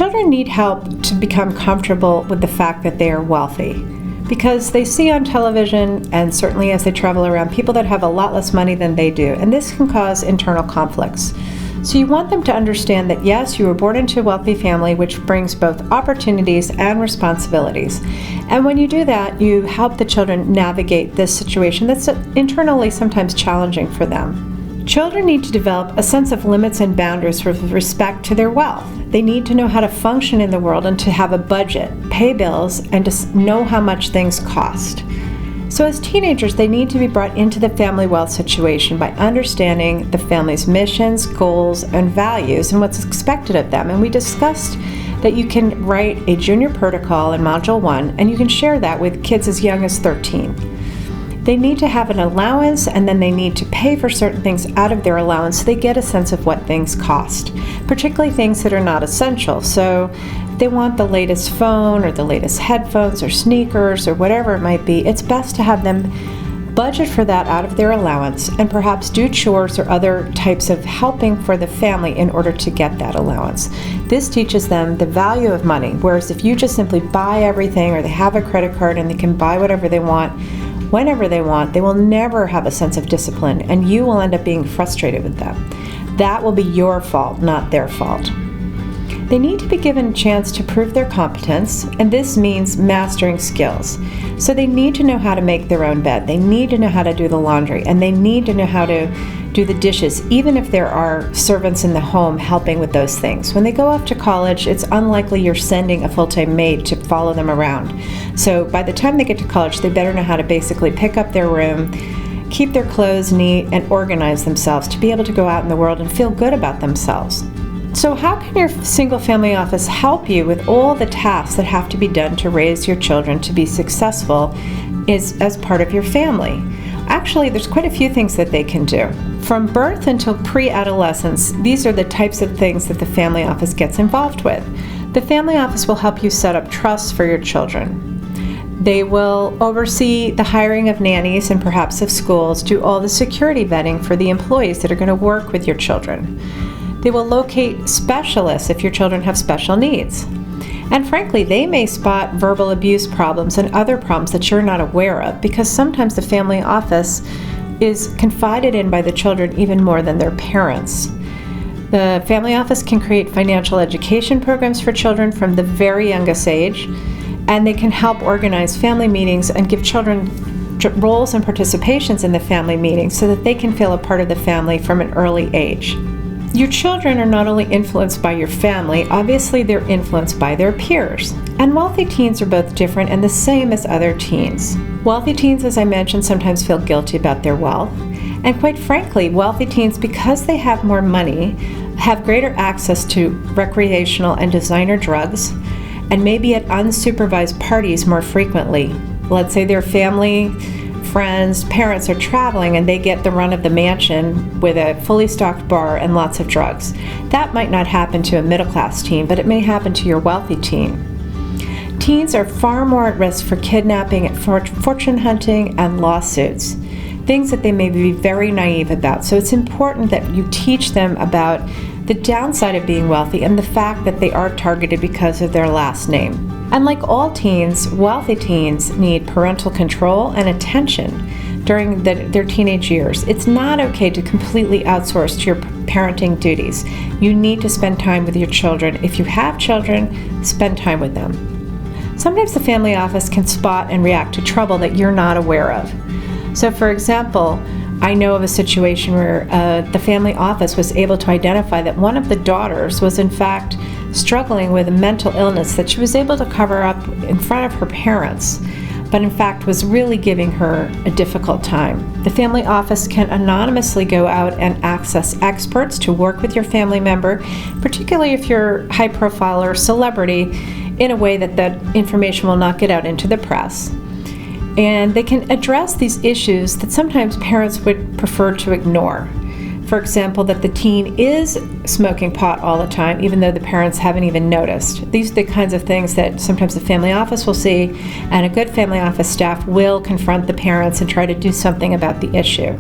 Children need help to become comfortable with the fact that they are wealthy, because they see on television, and certainly as they travel around, people that have a lot less money than they do, and this can cause internal conflicts. So you want them to understand that yes, you were born into a wealthy family, which brings both opportunities and responsibilities. And when you do that, you help the children navigate this situation that's internally sometimes challenging for them. Children need to develop a sense of limits and boundaries with respect to their wealth. They need to know how to function in the world and to have a budget, pay bills, and to know how much things cost. So as teenagers, they need to be brought into the family wealth situation by understanding the family's missions, goals, and values and what's expected of them. And we discussed that you can write a junior protocol in Module 1, and you can share that with kids as young as 13. They need to have an allowance, and then they need to pay for certain things out of their allowance so they get a sense of what things cost, particularly things that are not essential. So if they want the latest phone or the latest headphones or sneakers or whatever it might be, it's best to have them budget for that out of their allowance and perhaps do chores or other types of helping for the family in order to get that allowance. This teaches them the value of money, whereas if you just simply buy everything, or they have a credit card and they can buy whatever they want, whenever they want, they will never have a sense of discipline, and you will end up being frustrated with them. That will be your fault, not their fault. They need to be given a chance to prove their competence, and this means mastering skills. So they need to know how to make their own bed, they need to know how to do the laundry, and they need to know how to do the dishes, even if there are servants in the home helping with those things. When they go off to college, it's unlikely you're sending a full-time maid to follow them around. So by the time they get to college, they better know how to basically pick up their room, keep their clothes neat, and organize themselves to be able to go out in the world and feel good about themselves. So how can your single family office help you with all the tasks that have to be done to raise your children to be successful as part of your family? Actually, there's quite a few things that they can do. From birth until pre-adolescence, these are the types of things that the family office gets involved with. The family office will help you set up trusts for your children. They will oversee the hiring of nannies and perhaps of schools, do all the security vetting for the employees that are going to work with your children. They will locate specialists if your children have special needs. And frankly, they may spot verbal abuse problems and other problems that you're not aware of, because sometimes the family office is confided in by the children even more than their parents. The family office can create financial education programs for children from the very youngest age, and they can help organize family meetings and give children roles and participations in the family meetings so that they can feel a part of the family from an early age. Your children are not only influenced by your family, obviously they're influenced by their peers. And wealthy teens are both different and the same as other teens. Wealthy teens, as I mentioned, sometimes feel guilty about their wealth. And quite frankly, wealthy teens, because they have more money, have greater access to recreational and designer drugs, and may be at unsupervised parties more frequently. Let's say their family, friends, parents are traveling and they get the run of the mansion with a fully stocked bar and lots of drugs. That might not happen to a middle-class teen, but it may happen to your wealthy teen. Teens are far more at risk for kidnapping, fortune hunting, and lawsuits, things that they may be very naive about. So it's important that you teach them about the downside of being wealthy and the fact that they are targeted because of their last name. And like all teens, wealthy teens need parental control and attention during their teenage years. It's not okay to completely outsource to your parenting duties. You need to spend time with your children. If you have children, spend time with them. Sometimes the family office can spot and react to trouble that you're not aware of. So for example, I know of a situation where the family office was able to identify that one of the daughters was in fact struggling with a mental illness that she was able to cover up in front of her parents, but in fact was really giving her a difficult time. The family office can anonymously go out and access experts to work with your family member, particularly if you're high profile or celebrity, in a way that that information will not get out into the press. And they can address these issues that sometimes parents would prefer to ignore. For example, that the teen is smoking pot all the time, even though the parents haven't even noticed. These are the kinds of things that sometimes the family office will see, and a good family office staff will confront the parents and try to do something about the issue.